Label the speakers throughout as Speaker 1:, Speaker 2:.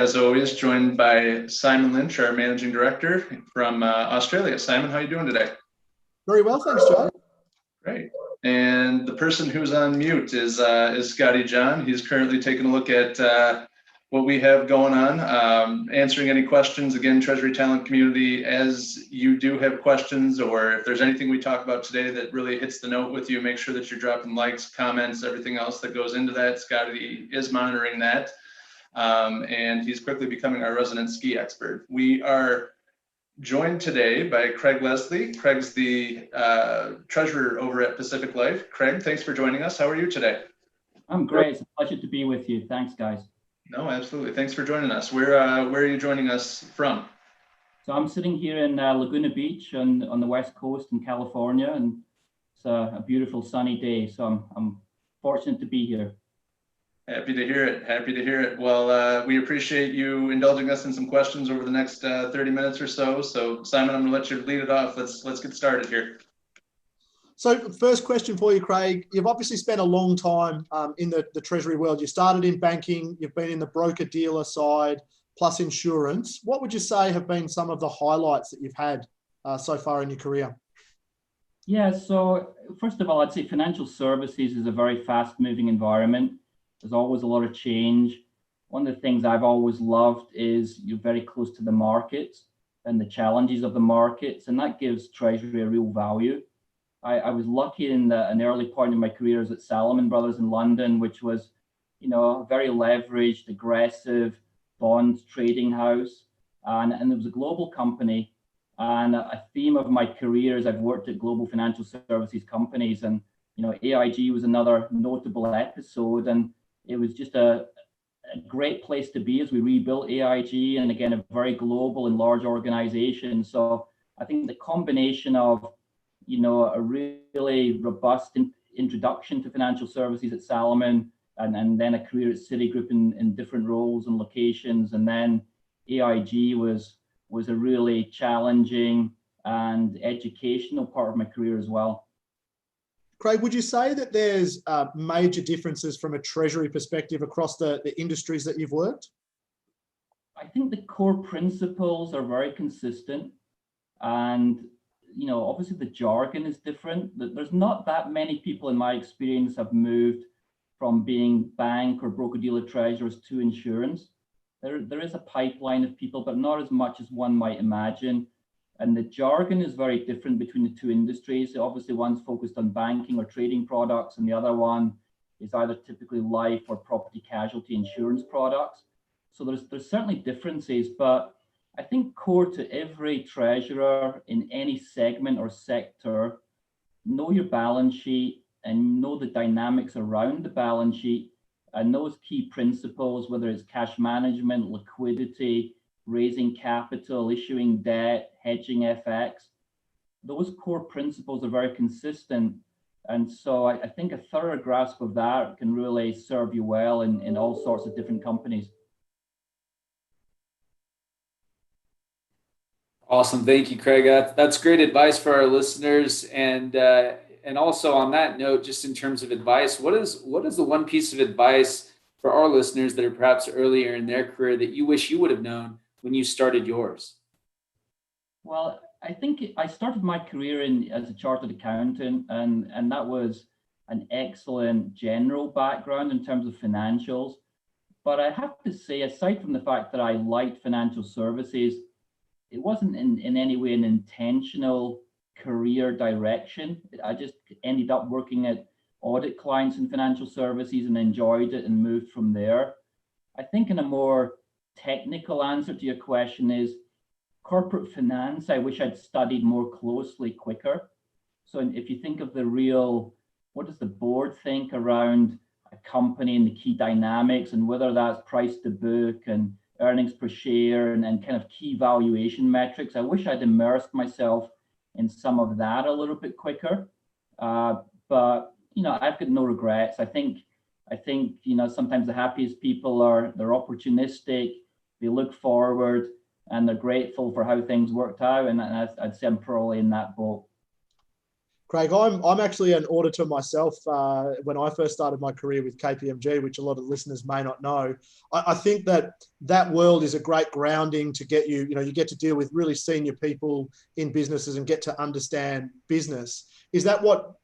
Speaker 1: As always, joined by Simon Lynch, our Managing Director from Australia. Simon, how are you doing today?
Speaker 2: Very well, thanks, Joe.
Speaker 1: Great. And the person who's on mute is Scotty John. He's currently taking a look at what we have going on, answering any questions. Again, Treasury Talent community, as you do have questions, or if there's anything we talk about today that really hits the note with you, make sure that you're dropping likes, comments, everything else that goes into that. Scotty is monitoring that. And he's quickly becoming our resident ski expert. We are joined today by Craig Leslie. Craig's the treasurer over at Pacific Life. Craig, thanks for joining us. How are you today?
Speaker 3: I'm great. It's a pleasure to be with you. Thanks, guys.
Speaker 1: No, absolutely. Thanks for joining us. Where are you joining us from?
Speaker 3: So I'm sitting here in Laguna Beach on the west coast in California, and it's a beautiful sunny day. So I'm fortunate to be here.
Speaker 1: Happy to hear it. Happy to hear it. Well, we appreciate you indulging us in some questions over the next 30 minutes or so. So Simon, I'm going to let you lead it off. Let's get started here.
Speaker 2: So first question for you, Craig. You've obviously spent a long time in the Treasury world. You started in banking, you've been in the broker-dealer side, plus insurance. What would you say have been some of the highlights that you've had so far in your career?
Speaker 3: Yeah, so first of all, I'd say financial services is a very fast-moving environment. There's always a lot of change. One of the things I've always loved is you're very close to the markets and the challenges of the markets, and that gives Treasury a real value. I was lucky in an early point in my career at Salomon Brothers in London, which was, a very leveraged, aggressive bond trading house. And it was a global company. And a theme of my career is I've worked at global financial services companies. And, AIG was another notable episode. And it was just a great place to be as we rebuilt AIG. And again, a very global and large organization. So I think the combination of a really robust introduction to financial services at Salomon, and then a career at Citigroup in different roles and locations, and then AIG was a really challenging and educational part of my career as well.
Speaker 2: Craig, would you say that there's major differences from a Treasury perspective across the industries that you've worked?
Speaker 3: I think the core principles are very consistent, and obviously the jargon is different. There's not that many people in my experience have moved from being bank or broker-dealer treasurers to insurance. There is a pipeline of people, but not as much as one might imagine. And the jargon is very different between the two industries. Obviously, one's focused on banking or trading products, and the other one is either typically life or property casualty insurance products. So there's certainly differences, but I think core to every treasurer in any segment or sector, know your balance sheet and know the dynamics around the balance sheet, and those key principles, whether it's cash management, liquidity, raising capital, issuing debt, hedging FX, those core principles are very consistent. And so I think a thorough grasp of that can really serve you well in all sorts of different companies.
Speaker 4: Awesome. Thank you, Craig. That's great advice for our listeners. And also on that note, just in terms of advice, what is the one piece of advice for our listeners that are perhaps earlier in their career that you wish you would have known when you started yours?
Speaker 3: Well, I think I started my career as a chartered accountant, and that was an excellent general background in terms of financials. But I have to say, aside from the fact that I liked financial services, it wasn't in any way an intentional career direction. I just ended up working at audit clients in financial services and enjoyed it and moved from there. I think in a more technical answer to your question is corporate finance. I wish I'd studied more closely quicker. So if you think of what does the board think around a company and the key dynamics, and whether that's price to book and earnings per share and kind of key valuation metrics. I wish I'd immersed myself in some of that a little bit quicker. But, I've got no regrets. I think, sometimes the happiest people they're opportunistic, they look forward, and they're grateful for how things worked out. And I'd say I'm probably in that boat.
Speaker 2: Craig, I'm actually an auditor myself. When I first started my career with KPMG, which a lot of listeners may not know, I think that world is a great grounding to get you. You get to deal with really senior people in businesses and get to understand business. Is that what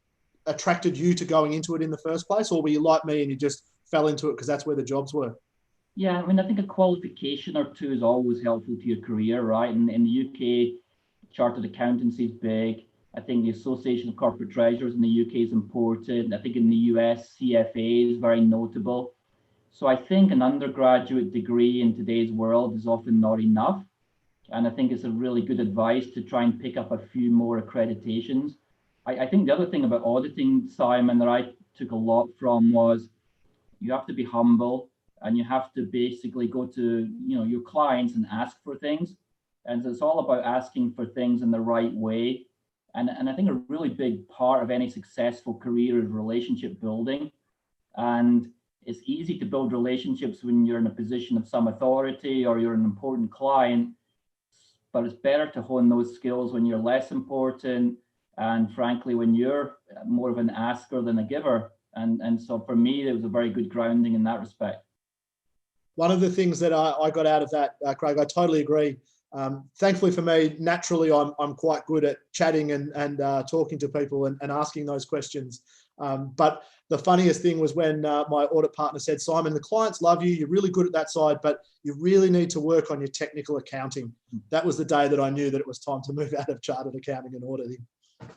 Speaker 2: attracted you to going into it in the first place, or were you like me and you just fell into it because that's where the jobs were?
Speaker 3: Yeah, I mean, I think a qualification or two is always helpful to your career, right? In the UK, chartered accountancy is big. I think the Association of Corporate Treasurers in the UK is important. I think in the US, CFA is very notable. So I think an undergraduate degree in today's world is often not enough. And I think it's a really good advice to try and pick up a few more accreditations. I think the other thing about auditing, Simon, that I took a lot from was you have to be humble and you have to basically go to your clients and ask for things. And so it's all about asking for things in the right way. And I think a really big part of any successful career is relationship building. And it's easy to build relationships when you're in a position of some authority or you're an important client, but it's better to hone those skills when you're less important. And frankly, when you're more of an asker than a giver. And so for me, it was a very good grounding in that respect.
Speaker 2: One of the things that I got out of that, Craig, I totally agree. Thankfully for me, naturally, I'm quite good at chatting and talking to people and asking those questions. But the funniest thing was when my audit partner said, Simon, the clients love you. You're really good at that side, but you really need to work on your technical accounting. That was the day that I knew that it was time to move out of chartered accounting and auditing.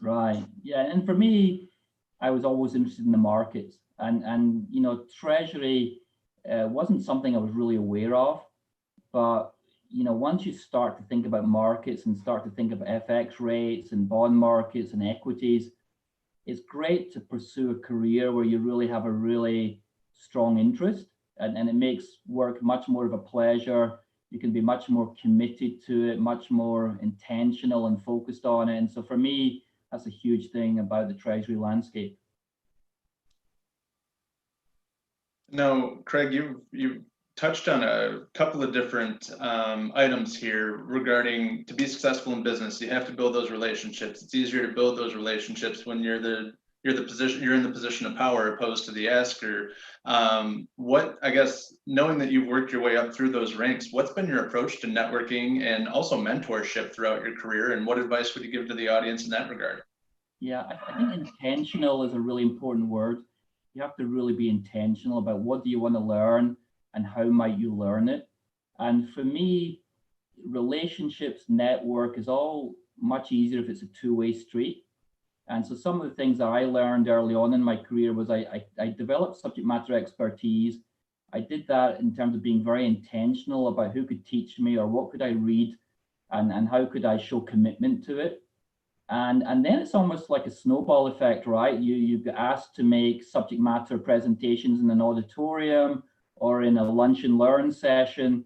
Speaker 3: Right. Yeah. And for me, I was always interested in the markets, and Treasury wasn't something I was really aware of, but once you start to think about markets and start to think of FX rates and bond markets and equities, it's great to pursue a career where you really have a really strong interest, and it makes work much more of a pleasure. You can be much more committed to it, much more intentional and focused on it. And so for me, that's a huge thing about the Treasury landscape.
Speaker 1: Now, Craig, you've touched on a couple of different items here regarding to be successful in business. You have to build those relationships. It's easier to build those relationships when you're in the position of power opposed to the asker. I guess, knowing that you've worked your way up through those ranks, what's been your approach to networking and also mentorship throughout your career, and what advice would you give to the audience in that regard?
Speaker 3: Yeah, I think intentional is a really important word. You have to really be intentional about what do you want to learn and how might you learn it. And for me, relationships, network is all much easier if it's a two-way street. And so some of the things that I learned early on in my career was I developed subject matter expertise. I did that in terms of being very intentional about who could teach me or what could I read and how could I show commitment to it. And then it's almost like a snowball effect, right? You get asked to make subject matter presentations in an auditorium or in a lunch and learn session,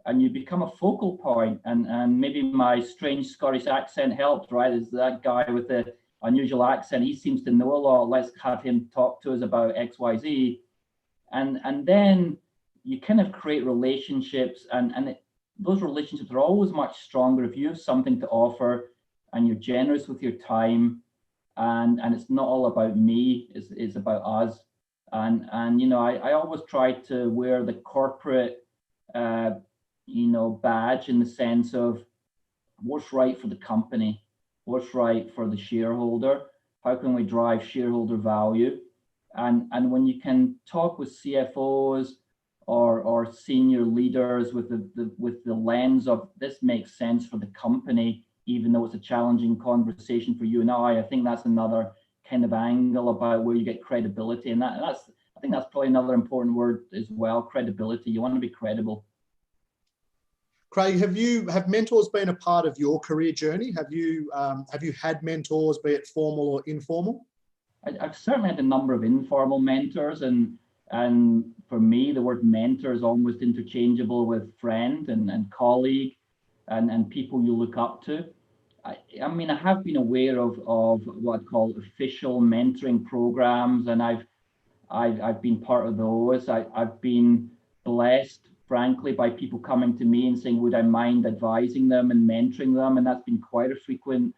Speaker 3: and you become a focal point. And maybe my strange Scottish accent helped, right? Is that guy with the unusual accent, he seems to know a lot. Let's have him talk to us about XYZ. And then you kind of create relationships, and those relationships are always much stronger if you have something to offer and you're generous with your time, and it's not all about me, it's about us. And I always try to wear the corporate badge in the sense of what's right for the company, what's right for the shareholder, how can we drive shareholder value. And when you can talk with CFOs or senior leaders with the lens of this makes sense for the company, even though it's a challenging conversation for you and I think that's another kind of angle about where you get credibility. And I think that's probably another important word as well, credibility. You want to be credible.
Speaker 2: Craig, have mentors been a part of your career journey? Have you had mentors, be it formal or informal?
Speaker 3: I've certainly had a number of informal mentors, and for me, the word mentor is almost interchangeable with friend and colleague and people you look up to. I mean, I have been aware of what I call official mentoring programs, and I've been part of those. I've been blessed, frankly, by people coming to me and saying, would I mind advising them and mentoring them? And that's been quite a frequent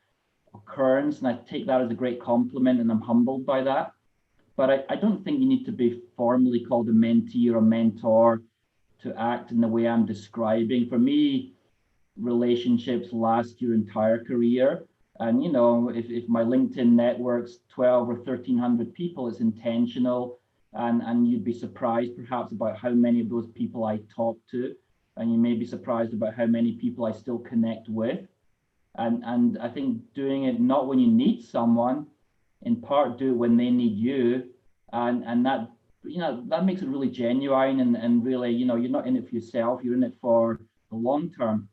Speaker 3: occurrence, and I take that as a great compliment, and I'm humbled by that. But I don't think you need to be formally called a mentee or a mentor to act in the way I'm describing. For me, relationships last your entire career. And, you know, if my LinkedIn network's 12 or 1,300 people, it's intentional. And you'd be surprised perhaps about how many of those people I talk to. And you may be surprised about how many people I still connect with. And I think doing it not when you need someone, in part do it when they need you. And that, you know, that makes it really genuine and really, you know, you're not in it for yourself, you're in it for the long term.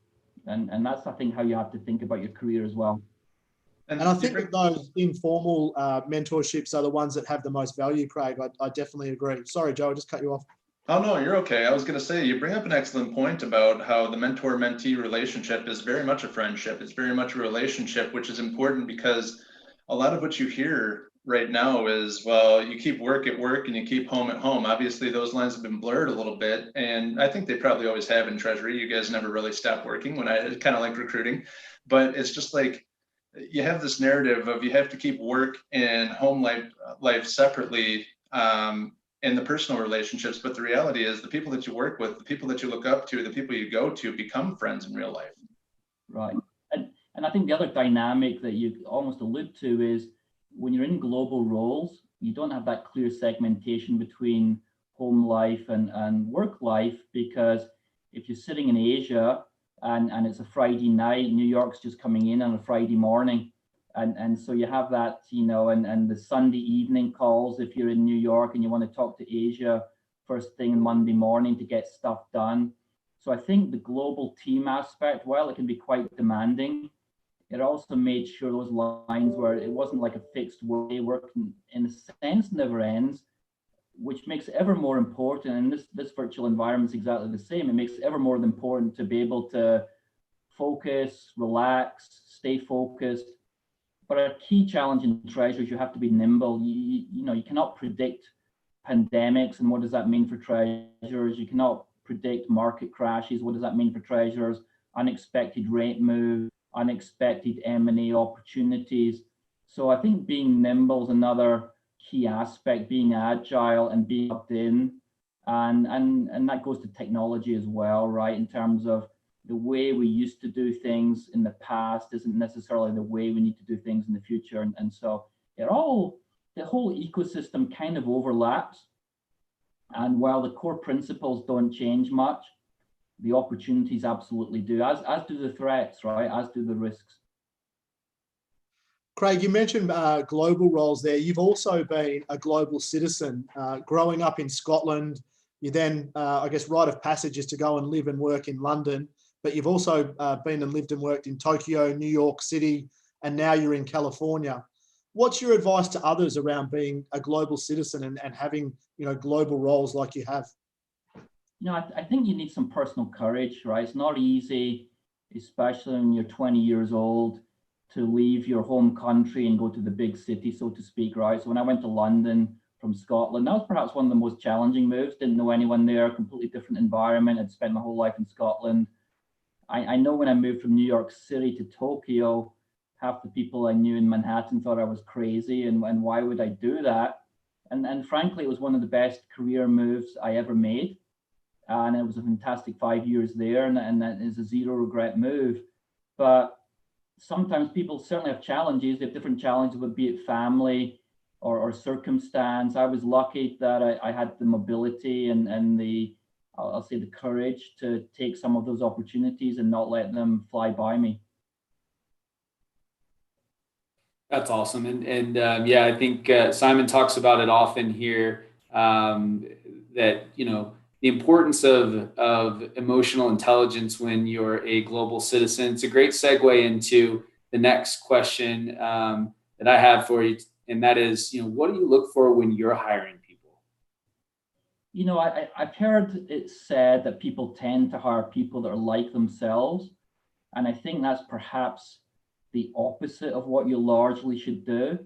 Speaker 3: And that's, I think, how you have to think about your career as well.
Speaker 2: And I think that those informal mentorships are the ones that have the most value, Craig. I definitely agree. Sorry, Joe, I just cut you off.
Speaker 1: Oh, no, you're okay. I was going to say, you bring up an excellent point about how the mentor-mentee relationship is very much a friendship. It's very much a relationship, which is important because a lot of what you hear right now is, well, you keep work at work and you keep home at home. Obviously, those lines have been blurred a little bit. And I think they probably always have in Treasury. You guys never really stopped working when I kind of like recruiting. But it's just like, you have this narrative of you have to keep work and home life separately in the personal relationships. But the reality is the people that you work with, the people that you look up to, the people you go to become friends in real life.
Speaker 3: Right. And I think the other dynamic that you almost allude to is when you're in global roles, you don't have that clear segmentation between home life and work life, because if you're sitting in Asia and it's a Friday night, New York's just coming in on a Friday morning. And so you have that, you know, and the Sunday evening calls if you're in New York and you want to talk to Asia first thing Monday morning to get stuff done. So I think the global team aspect, while it can be quite demanding, it also made sure those lines where it wasn't like a fixed way, work in a sense never ends, which makes it ever more important. And this virtual environment is exactly the same. It makes it ever more important to be able to focus, relax, stay focused. But a key challenge in Treasury is you have to be nimble. You know, you cannot predict pandemics and what does that mean for treasurers. You cannot predict market crashes. What does that mean for treasurers? Unexpected rate move, unexpected M&A opportunities. So I think being nimble is another key aspect, being agile and being plugged in. And that goes to technology as well, right? In terms of the way we used to do things in the past isn't necessarily the way we need to do things in the future. And so the whole ecosystem kind of overlaps. And while the core principles don't change much, the opportunities absolutely do, as do the threats, right? As do the risks.
Speaker 2: Craig, you mentioned global roles there. You've also been a global citizen. Growing up in Scotland, you then, I guess, rite of passage is to go and live and work in London. But you've also been and lived and worked in Tokyo, New York City, and now you're in California. What's your advice to others around being a global citizen and having, you know, global roles like you have?
Speaker 3: You know, I think you need some personal courage, right? It's not easy, especially when you're 20 years old, to leave your home country and go to the big city, so to speak, right? So when I went to London from Scotland, that was perhaps one of the most challenging moves. Didn't know anyone there, completely different environment. I'd spent my whole life in Scotland. I know when I moved from New York City to Tokyo, half the people I knew in Manhattan thought I was crazy and why would I do that? And frankly, it was one of the best career moves I ever made. And it was a fantastic 5 years there, and that is a zero regret move. But sometimes people certainly have challenges. They have different challenges, would be it family or circumstance. I was lucky that I had the mobility and the, I'll say, the courage to take some of those opportunities and not let them fly by me.
Speaker 4: That's awesome. And yeah, I think Simon talks about it often here, that, you know, the importance of emotional intelligence when you're a global citizen. It's a great segue into the next question that I have for you. And that is, you know, what do you look for when you're hiring people?
Speaker 3: You know, I've heard it said that people tend to hire people that are like themselves. And I think that's perhaps the opposite of what you largely should do.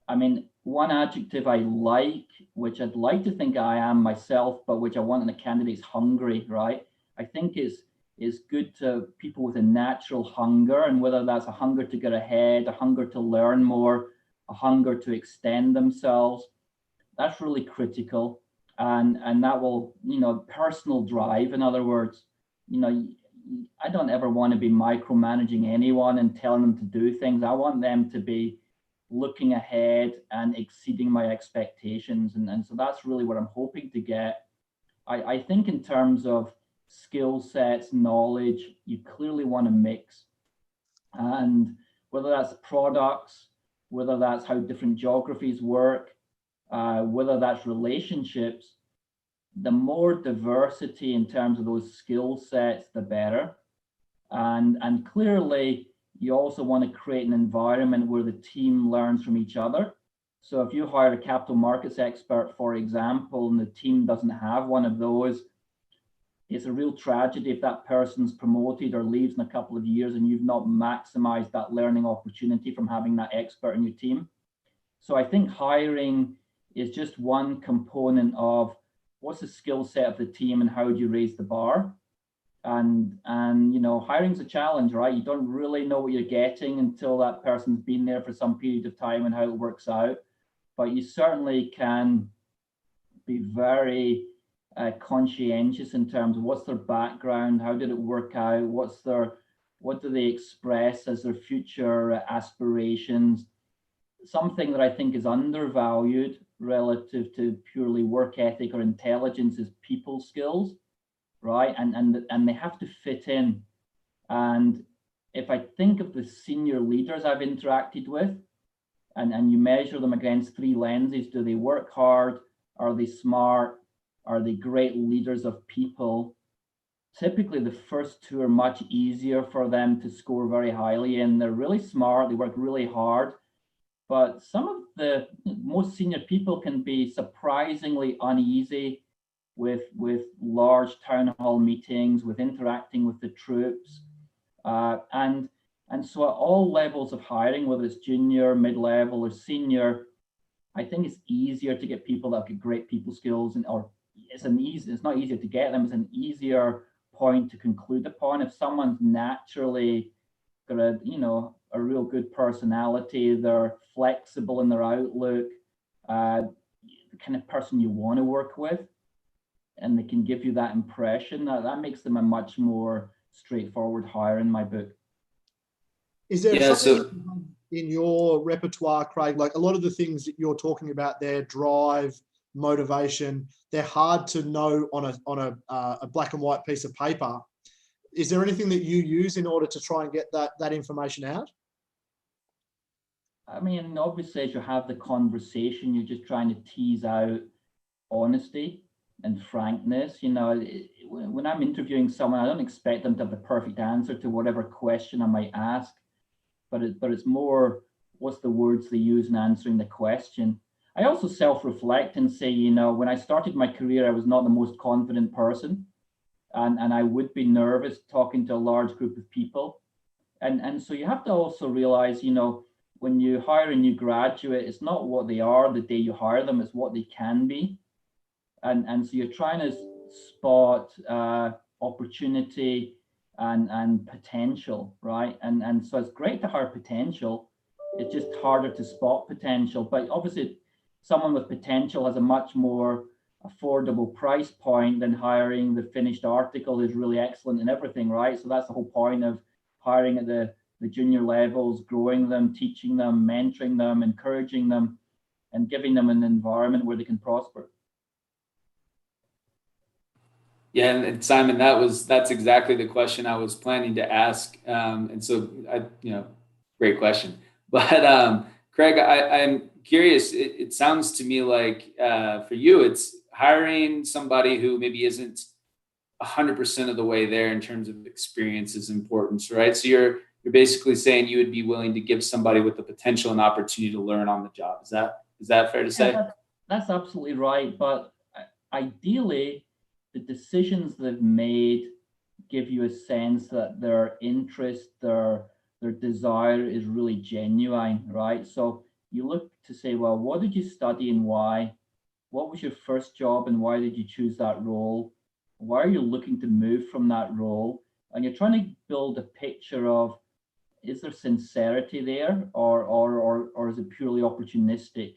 Speaker 3: I mean, one adjective I like, which I'd like to think I am myself, but which I want in a candidate, is hungry, right? I think it's is good to people with a natural hunger, and whether that's a hunger to get ahead, a hunger to learn more, a hunger to extend themselves. That's really critical. And that will, personal drive, in other words, I don't ever want to be micromanaging anyone and telling them to do things. I want them to be looking ahead and exceeding my expectations. And so that's really what I'm hoping to get. I think in terms of skill sets, knowledge, you clearly want to mix. And whether that's products, whether that's how different geographies work, whether that's relationships, the more diversity in terms of those skill sets, the better. And clearly, you also want to create an environment where the team learns from each other. So if you hire a capital markets expert, for example, and the team doesn't have one of those, it's a real tragedy if that person's promoted or leaves in a couple of years and you've not maximized that learning opportunity from having that expert in your team. So I think hiring is just one component of what's the skill set of the team and how do you raise the bar. And hiring's a challenge, right? You don't really know what you're getting until that person's been there for some period of time and how it works out. But you certainly can be very conscientious in terms of what's their background, how did it work out, what do they express as their future aspirations. Something that I think is undervalued relative to purely work ethic or intelligence is people skills, right? And they have to fit in. And if I think of the senior leaders I've interacted with, and you measure them against three lenses, do they work hard? Are they smart? Are they great leaders of people? Typically, the first two are much easier for them to score very highly in. They're really smart, they work really hard. But some of the most senior people can be surprisingly uneasy with large town hall meetings, with interacting with the troops. And so at all levels of hiring, whether it's junior, mid-level, or senior, I think it's easier to get people that have got great people skills, it's not easier to get them, it's an easier point to conclude upon. If someone's naturally got a real good personality, they're flexible in their outlook, the kind of person you want to work with, and they can give you that impression, that makes them a much more straightforward hire in my book.
Speaker 2: Is there something in your repertoire, Craig, like a lot of the things that you're talking about there, drive, motivation, they're hard to know on a black and white piece of paper. Is there anything that you use in order to try and get that information out?
Speaker 3: I mean, obviously, as you have the conversation, you're just trying to tease out honesty and frankness. When I'm interviewing someone, I don't expect them to have the perfect answer to whatever question I might ask, but it's more what's the words they use in answering the question. I also self-reflect and say, when I started my career, I was not the most confident person, and I would be nervous talking to a large group of people. And so you have to also realize, when you hire a new graduate, it's not what they are the day you hire them, it's what they can be. And so you're trying to spot opportunity and potential, right? And so it's great to hire potential. It's just harder to spot potential. But obviously, someone with potential has a much more affordable price point than hiring the finished article who's really excellent in everything, right? So that's the whole point of hiring at the junior levels, growing them, teaching them, mentoring them, encouraging them, and giving them an environment where they can prosper.
Speaker 4: Yeah, and Simon, that's exactly the question I was planning to ask. And so, great question. But Craig, I'm curious. It sounds to me like for you, it's hiring somebody who maybe isn't 100% of the way there in terms of experience is important, right? So you're basically saying you would be willing to give somebody with the potential and opportunity to learn on the job. Is that fair to say?
Speaker 3: That's absolutely right. But ideally, the decisions they've made give you a sense that their interest, their desire is really genuine, right? So you look to say, well, what did you study and why? What was your first job and why did you choose that role? Why are you looking to move from that role? and you're trying to build a picture of, is there sincerity there, or is it purely opportunistic?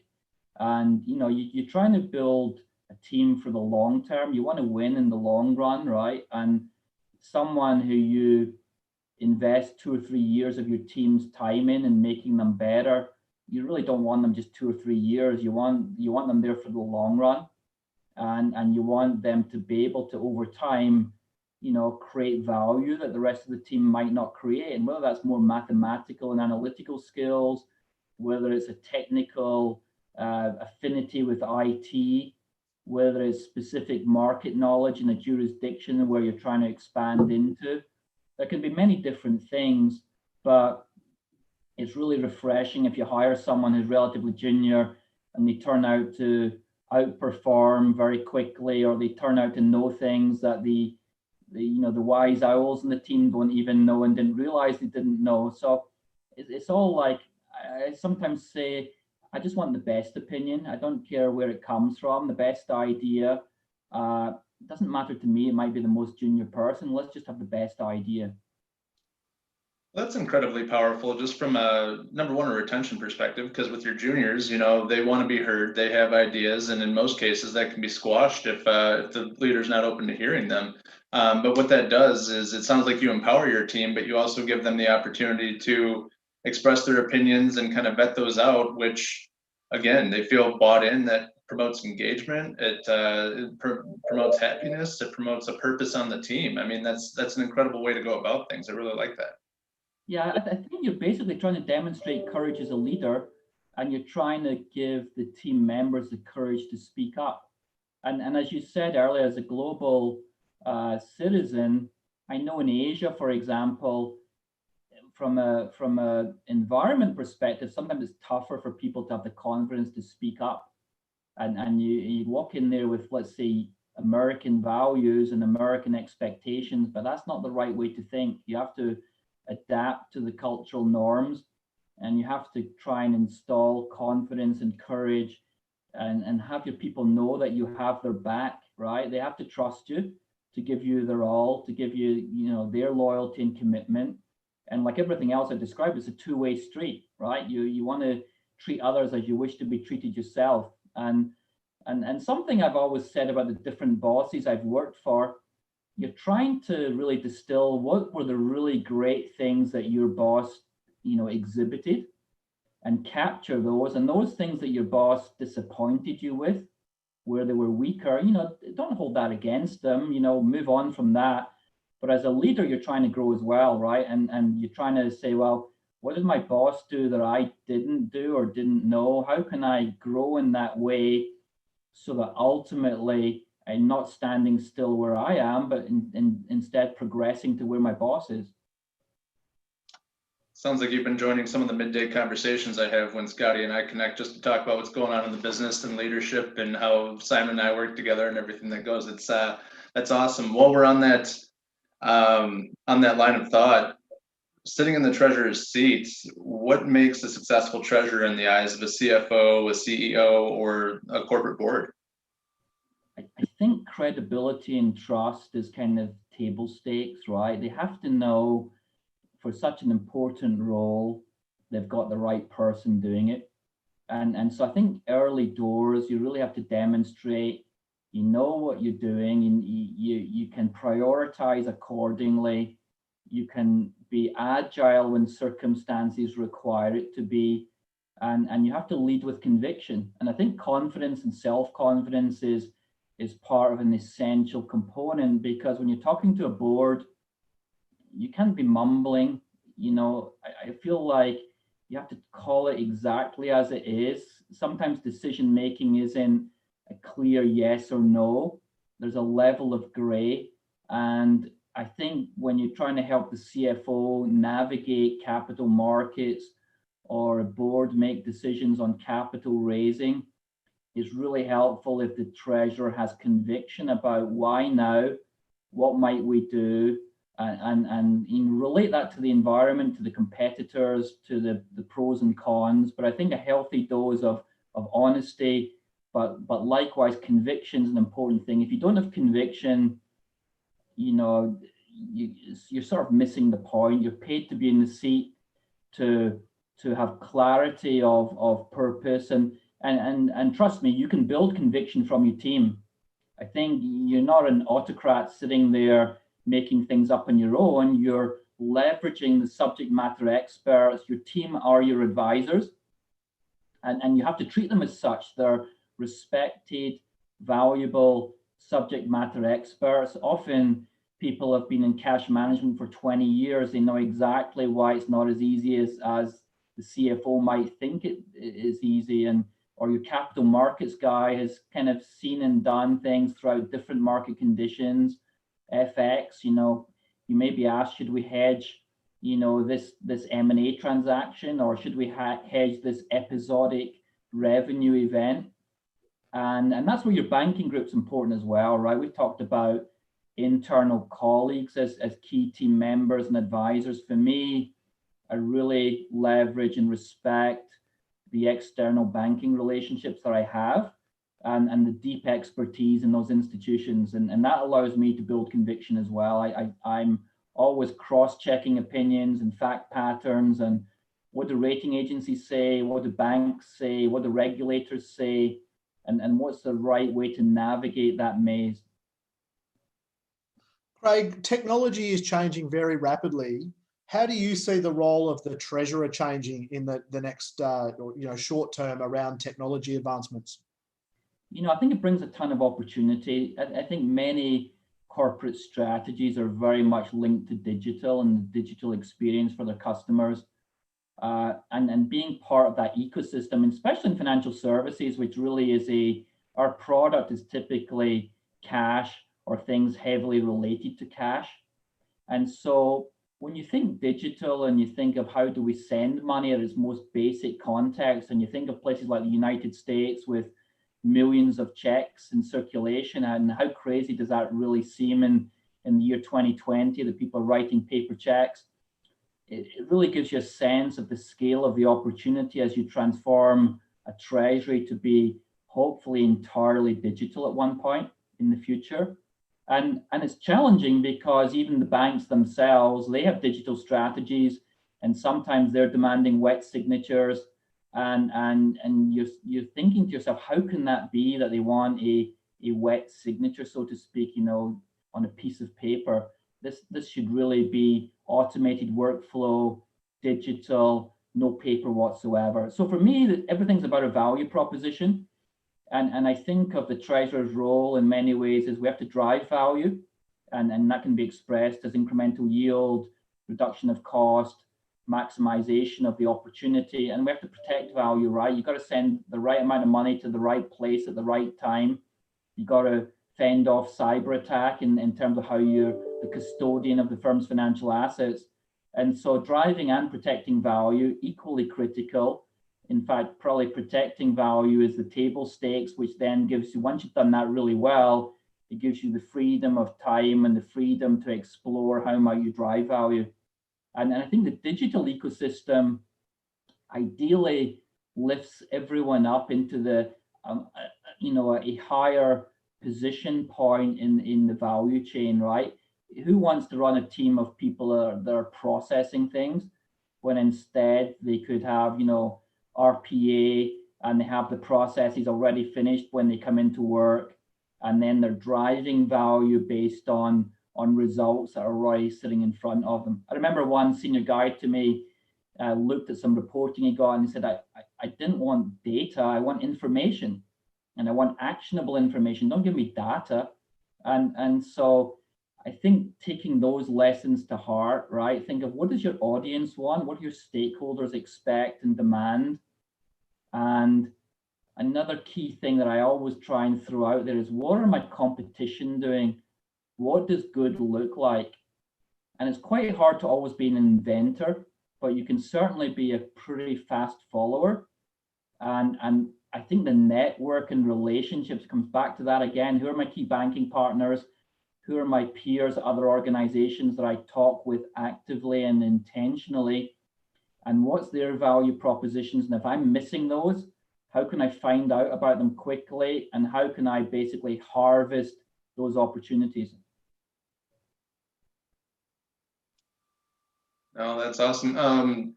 Speaker 3: And you're trying to build a team for the long term. You want to win in the long run, right? And someone who you invest 2 or 3 years of your team's time in and making them better, you really don't want them just 2 or 3 years. You want them there for the long run, and you want them to be able to, over time, create value that the rest of the team might not create. And whether that's more mathematical and analytical skills, whether it's a technical affinity with IT, whether it's specific market knowledge in a jurisdiction where you're trying to expand into. There can be many different things, but it's really refreshing if you hire someone who's relatively junior and they turn out to outperform very quickly, or they turn out to know things that the wise owls in the team don't even know and didn't realize they didn't know. So it's all like, I sometimes say, I just want the best opinion. I don't care where it comes from, the best idea. It doesn't matter to me. It might be the most junior person. Let's just have the best idea.
Speaker 1: That's incredibly powerful, just from a number one, a retention perspective, because with your juniors, they want to be heard, they have ideas, and in most cases that can be squashed if the leader's not open to hearing them. But what that does is, it sounds like you empower your team, but you also give them the opportunity to express their opinions and kind of vet those out, which again, they feel bought in. That promotes engagement, it promotes happiness, it promotes a purpose on the team. I mean, that's an incredible way to go about things. I really like that.
Speaker 3: Yeah, I think you're basically trying to demonstrate courage as a leader, and you're trying to give the team members the courage to speak up. And as you said earlier, as a global citizen, I know in Asia, for example, from a environment perspective, sometimes it's tougher for people to have the confidence to speak up. And you walk in there with, let's say, American values and American expectations, but that's not the right way to think. You have to adapt to the cultural norms, and you have to try and install confidence and courage, and have your people know that you have their back, right? They have to trust you to give you their all, to give you, their loyalty and commitment. And like everything else I described, it's a two-way street, right? You want to treat others as you wish to be treated yourself. And something I've always said about the different bosses I've worked for, you're trying to really distill what were the really great things that your boss, exhibited, and capture those. And those things that your boss disappointed you with, where they were weaker, don't hold that against them, move on from that. But as a leader, you're trying to grow as well, right? And you're trying to say, well, what did my boss do that I didn't do or didn't know? How can I grow in that way so that ultimately I'm not standing still where I am, but instead progressing to where my boss is?
Speaker 1: Sounds like you've been joining some of the midday conversations I have when Scotty and I connect, just to talk about what's going on in the business and leadership, and how Simon and I work together and everything that goes. That's awesome. While we're on that line of thought, sitting in the treasurer's seat, what makes a successful treasurer in the eyes of a CFO, a CEO, or a corporate board?
Speaker 3: I think credibility and trust is kind of table stakes, right? They have to know, for such an important role, they've got the right person doing it. And so I think early doors, you really have to demonstrate you know what you're doing, and you can prioritize accordingly. You can be agile when circumstances require it to be, and you have to lead with conviction. And I think confidence and self-confidence is part of an essential component, because when you're talking to a board, you can't be mumbling. I feel like you have to call it exactly as it is. Sometimes decision making isn't a clear yes or no. There's a level of gray. And I think when you're trying to help the CFO navigate capital markets, or a board make decisions on capital raising, it's really helpful if the treasurer has conviction about why now, what might we do, and relate that to the environment, to the competitors, to the pros and cons. But I think a healthy dose of honesty, but likewise conviction is an important thing. If you don't have conviction, you're sort of missing the point. You're paid to be in the seat, to have clarity of purpose, and trust me, you can build conviction from your team. I think you're not an autocrat sitting there making things up on your own. You're leveraging the subject matter experts. Your team are your advisors, and you have to treat them as such. They're respected, valuable subject matter experts. Often people have been in cash management for 20 years. They know exactly why it's not as easy as the CFO might think it is easy, or your capital markets guy has kind of seen and done things throughout different market conditions. FX, you may be asked, should we hedge, this M&A transaction, or should we hedge this episodic revenue event? And that's where your banking group's important as well, right? We've talked about internal colleagues as key team members and advisors. For me, I really leverage and respect the external banking relationships that I have, and the deep expertise in those institutions. And that allows me to build conviction as well. I'm always cross-checking opinions and fact patterns, and what do rating agencies say, what do banks say, what do regulators say, and what's the right way to navigate that maze.
Speaker 2: Craig, technology is changing very rapidly. How do you see the role of the treasurer changing in the next short term around technology advancements?
Speaker 3: I think it brings a ton of opportunity. I think many corporate strategies are very much linked to digital and the digital experience for their customers. And being part of that ecosystem, and especially in financial services, which really is our product is typically cash or things heavily related to cash. And so when you think digital and you think of how do we send money at its most basic context, and you think of places like the United States with millions of checks in circulation, and how crazy does that really seem in the year 2020 that people are writing paper checks? It really gives you a sense of the scale of the opportunity as you transform a treasury to be hopefully entirely digital at one point in the future. And it's challenging because even the banks themselves, they have digital strategies, and sometimes they're demanding wet signatures. And you're thinking to yourself, how can that be that they want a wet signature, so to speak, on a piece of paper? This should really be automated workflow, digital, no paper whatsoever. So for me, everything's about a value proposition. And I think of the treasurer's role in many ways is we have to drive value, and that can be expressed as incremental yield, reduction of cost, maximization of the opportunity, and we have to protect value, right? You've got to send the right amount of money to the right place at the right time. You've got to fend off cyber attack in terms of how you're the custodian of the firm's financial assets. And so driving and protecting value, equally critical. In fact, probably protecting value is the table stakes, which then gives you, once you've done that really well, it gives you the freedom of time and the freedom to explore how might you drive value. And I think the digital ecosystem ideally lifts everyone up into the, a higher position point in the value chain, right? Who wants to run a team of people that are processing things when instead they could have, RPA, and they have the processes already finished when they come into work, and then they're driving value based on results that are already sitting in front of them. I remember one senior guy to me looked at some reporting he got and he said, I didn't want data, I want information, and I want actionable information. Don't give me data. And so I think taking those lessons to heart, right? Think of what does your audience want? What do your stakeholders expect and demand? And another key thing that I always try and throw out there is, what are my competition doing? What does good look like? And it's quite hard to always be an inventor, but you can certainly be a pretty fast follower. And I think the network and relationships comes back to that again. Who are my key banking partners? Who are my peers at other organizations that I talk with actively and intentionally? And what's their value propositions? And if I'm missing those, how can I find out about them quickly? And how can I basically harvest those opportunities?
Speaker 1: No, that's awesome.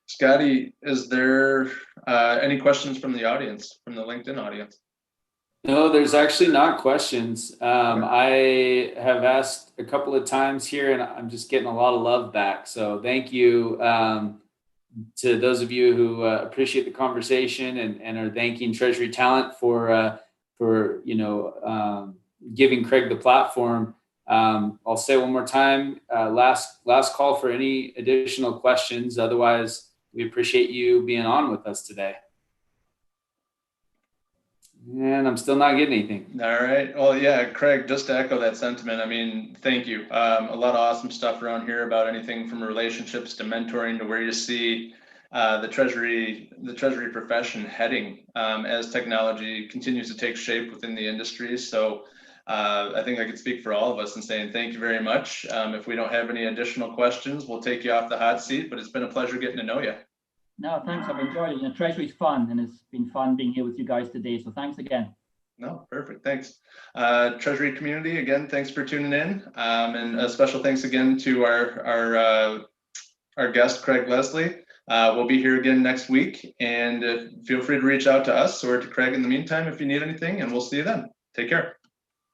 Speaker 1: Scotty, is there any questions from the audience, from the LinkedIn audience?
Speaker 4: No, there's actually not questions. I have asked a couple of times here and I'm just getting a lot of love back. So thank you to those of you who appreciate the conversation and are thanking Treasury Talent for giving Craig the platform. I'll say one more time, last call for any additional questions. Otherwise, we appreciate you being on with us today. And I'm still not getting anything.
Speaker 1: All right. Well, yeah, Craig, just to echo that sentiment, I mean, thank you. A lot of awesome stuff around here about anything from relationships to mentoring to where you see the treasury profession heading as technology continues to take shape within the industry. So I think I could speak for all of us in saying thank you very much. If we don't have any additional questions, we'll take you off the hot seat, but it's been a pleasure getting to know you.
Speaker 3: No, thanks. I've enjoyed it. Treasury's fun, and it's been fun being here with you guys today. So thanks again.
Speaker 1: No, perfect. Thanks. Treasury community, again, thanks for tuning in. And a special thanks again to our guest, Craig Leslie. We'll be here again next week, and feel free to reach out to us or to Craig in the meantime if you need anything, and we'll see you then. Take care.